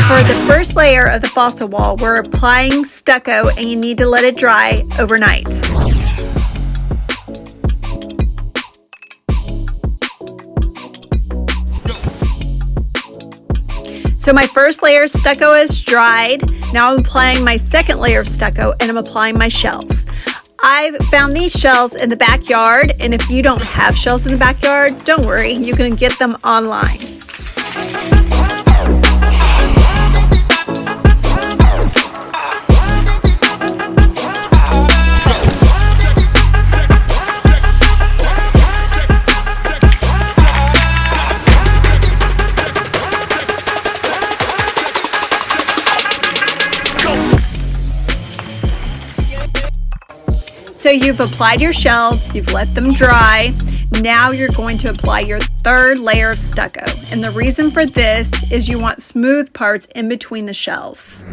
For the first layer of the fossil wall, we're applying stucco, and you need to let it dry overnight. So my first layer of stucco is dried. Now I'm applying my second layer of stucco, and I'm applying my shells. I found these shells in the backyard, and if you don't have shells in the backyard, don't worry, you can get them online. So you've applied your shells, you've let them dry. Now you're going to apply your third layer of stucco. And the reason for this is you want smooth parts in between the shells.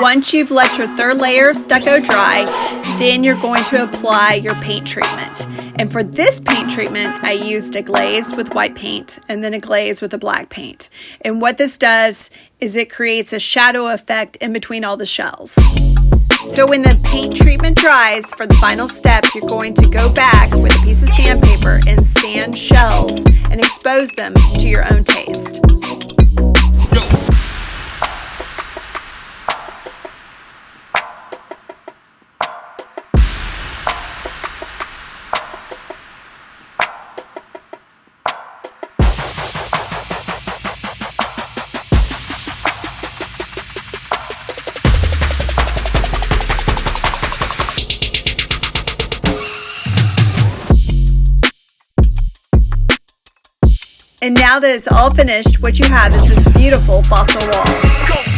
Once you've let your third layer of stucco dry, then you're going to apply your paint treatment. And for this paint treatment, I used a glaze with white paint and then a glaze with a black paint. And what this does is it creates a shadow effect in between all the shells. So when the paint treatment dries for the final step, you're going to go back with a piece of sandpaper and sand shells and expose them to your own taste. And now that it's all finished, what you have is this beautiful fossil wall.